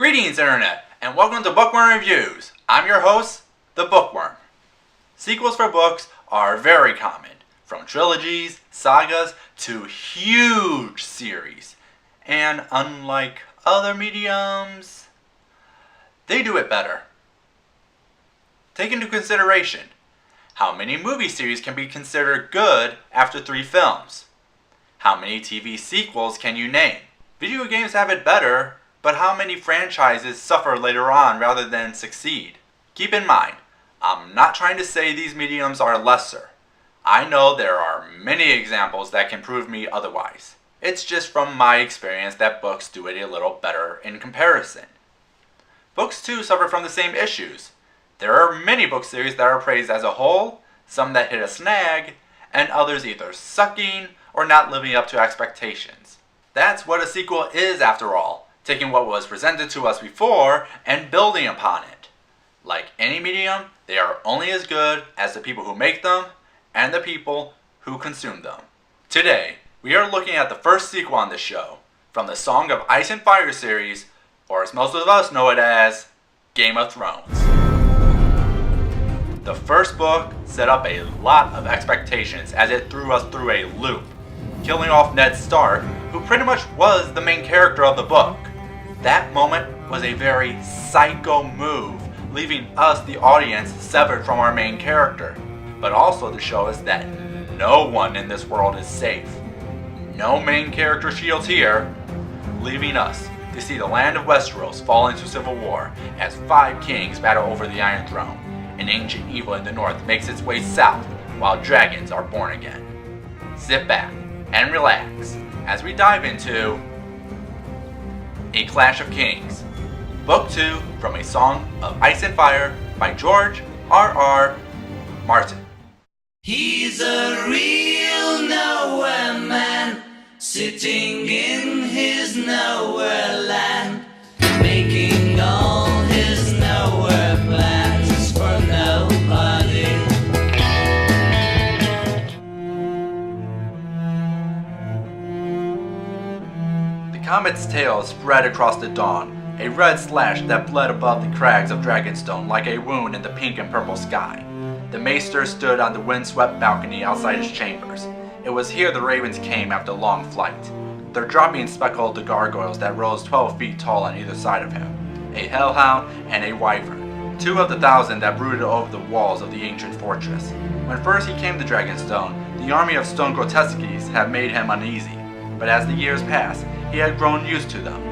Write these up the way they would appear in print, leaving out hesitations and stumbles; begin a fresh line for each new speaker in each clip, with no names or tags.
Greetings, Internet, and welcome to Bookworm Reviews. I'm your host, the Bookworm. Sequels for books are very common, from trilogies, sagas, to huge series. And unlike other mediums, they do it better. Take into consideration, how many movie series can be considered good after 3 films? How many TV sequels can you name? Video games have it better, but how many franchises suffer later on rather than succeed? Keep in mind, I'm not trying to say these mediums are lesser. I know there are many examples that can prove me otherwise. It's just from my experience that books do it a little better in comparison. Books too suffer from the same issues. There are many book series that are praised as a whole, some that hit a snag, and others either sucking or not living up to expectations. That's what a sequel is after all. Taking what was presented to us before and building upon it. Like any medium, they are only as good as the people who make them and the people who consume them. Today, we are looking at the first sequel on this show, from the Song of Ice and Fire series, or as most of us know it as, Game of Thrones. The first book set up a lot of expectations as it threw us through a loop, killing off Ned Stark, who pretty much was the main character of the book. That moment was a very psycho move, leaving us, the audience, severed from our main character, but also to show us that no one in this world is safe. No main character shields here, leaving us to see the land of Westeros fall into civil war as 5 kings battle over the Iron Throne. An ancient evil in the north makes its way south while dragons are born again. Sit back and relax as we dive into A Clash of Kings, Book 2 from A Song of Ice and Fire by George R.R. Martin.
He's a real nowhere man, sitting in his nowhere land, making all his nowhere plans for nobody.
The comet's tail spread across the dawn, a red slash that bled above the crags of Dragonstone like a wound in the pink and purple sky. The maester stood on the windswept balcony outside his chambers. It was here the ravens came after a long flight. Their dropping speckled the gargoyles that rose 12 feet tall on either side of him, a hellhound and a wyvern, 2 of the 1,000 that brooded over the walls of the ancient fortress. When first he came to Dragonstone, the army of stone grotesques had made him uneasy, but as the years passed, he had grown used to them.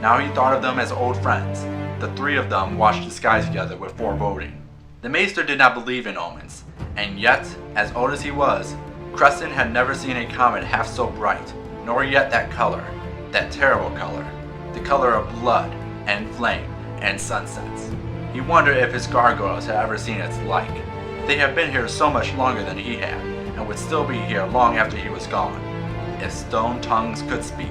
Now he thought of them as old friends. The 3 of them watched the skies together with foreboding. The maester did not believe in omens, and yet, as old as he was, Creston had never seen a comet half so bright, nor yet that color, that terrible color, the color of blood and flame and sunsets. He wondered if his gargoyles had ever seen its like. They had been here so much longer than he had, and would still be here long after he was gone. If stone tongues could speak.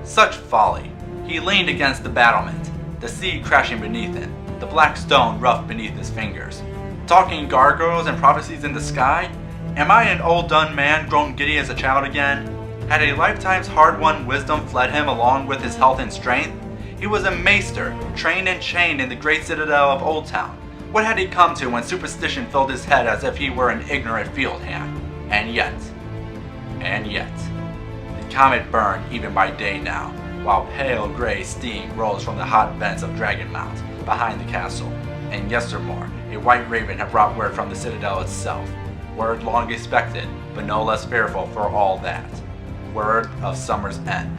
Such folly. He leaned against the battlement, the sea crashing beneath him, the black stone rough beneath his fingers. Talking gargoyles and prophecies in the sky? Am I an old done man grown giddy as a child again? Had a lifetime's hard-won wisdom fled him along with his health and strength? He was a maester, trained and chained in the great citadel of Old Town. What had he come to when superstition filled his head as if he were an ignorant field hand? And yet, the comet burned even by day now, while pale gray steam rose from the hot vents of Dragonmount behind the castle. And yestermore, a white raven had brought word from the citadel itself. Word long expected, but no less fearful for all that. Word of summer's end.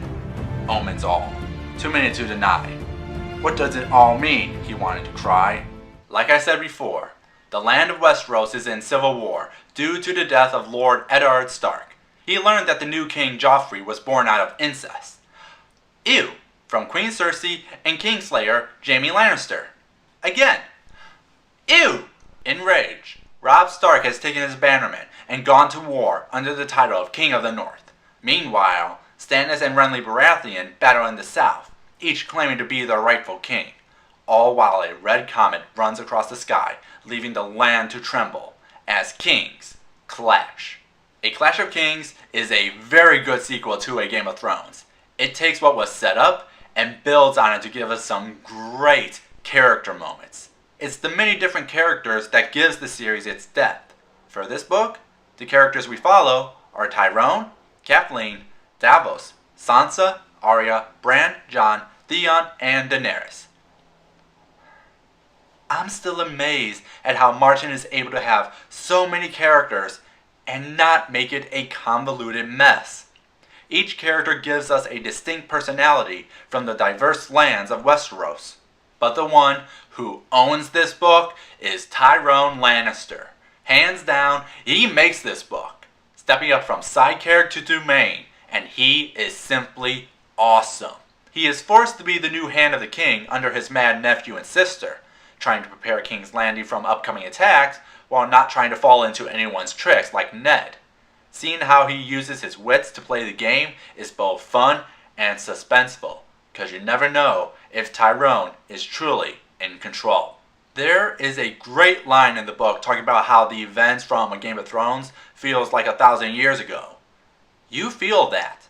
Omens all. Too many to deny. What does it all mean? He wanted to cry. Like I said before, the land of Westeros is in civil war due to the death of Lord Eddard Stark. He learned that the new King Joffrey was born out of incest. Ew! From Queen Cersei and Kingslayer Jaime Lannister. Again. Ew! Enraged, Robb Stark has taken his bannermen and gone to war under the title of King of the North. Meanwhile, Stannis and Renly Baratheon battle in the south, each claiming to be their rightful king, all while a red comet runs across the sky, leaving the land to tremble, as kings clash. A Clash of Kings is a very good sequel to A Game of Thrones. It takes what was set up and builds on it to give us some great character moments. It's the many different characters that gives the series its depth. For this book, the characters we follow are Tyrone, Kathleen, Davos, Sansa, Arya, Bran, Jon, Theon, and Daenerys. I'm still amazed at how Martin is able to have so many characters and not make it a convoluted mess. Each character gives us a distinct personality from the diverse lands of Westeros. But the one who owns this book is Tyrone Lannister. Hands down, he makes this book, stepping up from side character to main, and he is simply awesome. He is forced to be the new hand of the king under his mad nephew and sister, trying to prepare King's Landing from upcoming attacks while not trying to fall into anyone's tricks like Ned. Seeing how he uses his wits to play the game is both fun and suspenseful, because you never know if Tyrone is truly in control. There is a great line in the book talking about how the events from A Game of Thrones feels like 1,000 years ago. You feel that.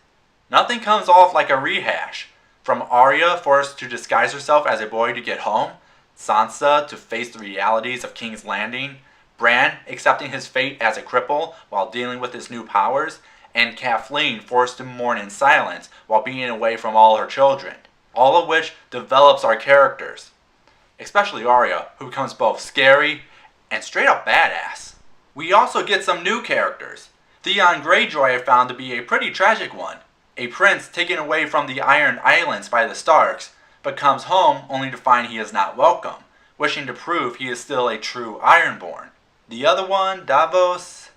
Nothing comes off like a rehash. From Arya forced to disguise herself as a boy to get home, Sansa to face the realities of King's Landing, Bran accepting his fate as a cripple while dealing with his new powers, and Kathleen forced to mourn in silence while being away from all her children. All of which develops our characters. Especially Arya, who becomes both scary and straight up badass. We also get some new characters. Theon Greyjoy I found to be a pretty tragic one. A prince taken away from the Iron Islands by the Starks, but comes home only to find he is not welcome, wishing to prove he is still a true Ironborn. The other one, Davos,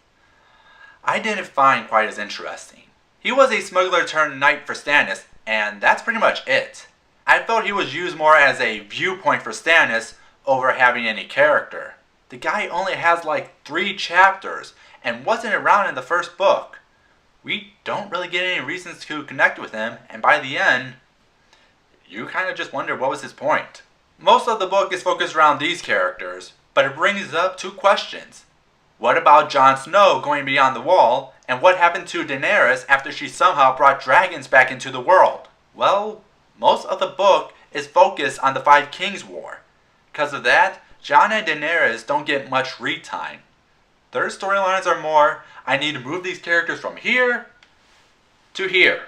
I didn't find quite as interesting. He was a smuggler turned knight for Stannis, and that's pretty much it. I felt he was used more as a viewpoint for Stannis over having any character. The guy only has like 3 chapters and wasn't around in the first book. We don't really get any reasons to connect with him, and by the end, you kind of just wonder what was his point. Most of the book is focused around these characters, but it brings up 2 questions. What about Jon Snow going beyond the wall, and what happened to Daenerys after she somehow brought dragons back into the world? Well, most of the book is focused on the 5 Kings War. Because of that, Jon and Daenerys don't get much read time. Their storylines are more, I need to move these characters from here to here.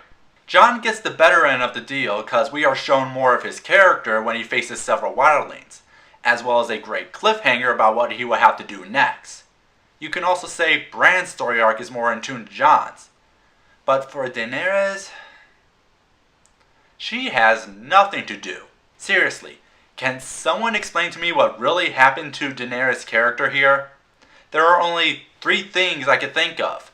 Jon gets the better end of the deal because we are shown more of his character when he faces several wildlings, as well as a great cliffhanger about what he will have to do next. You can also say Bran's story arc is more in tune to Jon's. But for Daenerys, she has nothing to do. Seriously, can someone explain to me what really happened to Daenerys' character here? There are only 3 things I could think of.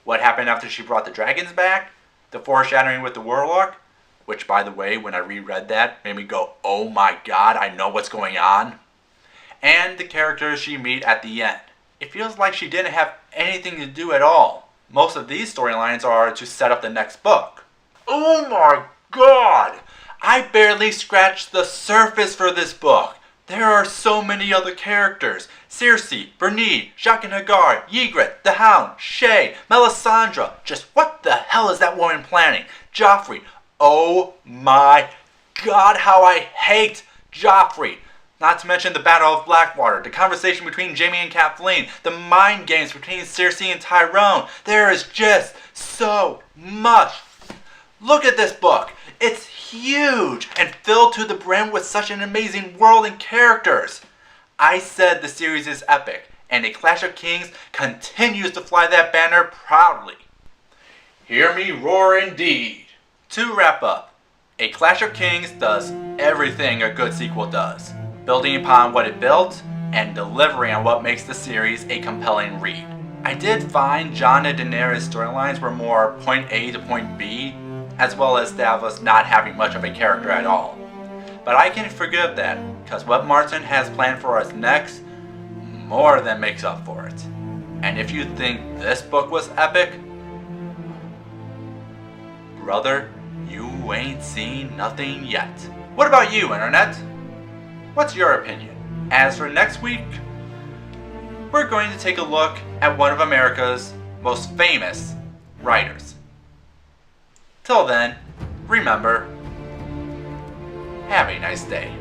What happened after she brought the dragons back? The foreshadowing with the warlock? Which, by the way, when I reread that, made me go, oh my god, I know what's going on. And the characters she meet at the end. It feels like she didn't have anything to do at all. Most of these storylines are to set up the next book. Oh my god! I barely scratched the surface for this book. There are so many other characters. Cersei, Bernide, Jaqen H'ghar, Ygritte, the Hound, Shae, Melisandre. Just what the hell is that woman planning? Joffrey. Oh my god, how I hate Joffrey. Not to mention the Battle of Blackwater, the conversation between Jaime and Kathleen, the mind games between Cersei and Tyrone. There is just so much. Look at this book. It's huge and filled to the brim with such an amazing world and characters. I said the series is epic, and A Clash of Kings continues to fly that banner proudly. Hear me roar indeed. To wrap up, A Clash of Kings does everything a good sequel does, building upon what it built and delivering on what makes the series a compelling read. I did find Jon and Daenerys' storylines were more point A to point B, as well as Davos not having much of a character at all. But I can forgive that, because what Martin has planned for us next more than makes up for it. And if you think this book was epic, brother, you ain't seen nothing yet. What about you, Internet? What's your opinion? As for next week, we're going to take a look at one of America's most famous writers. Till then, remember, Have a nice day.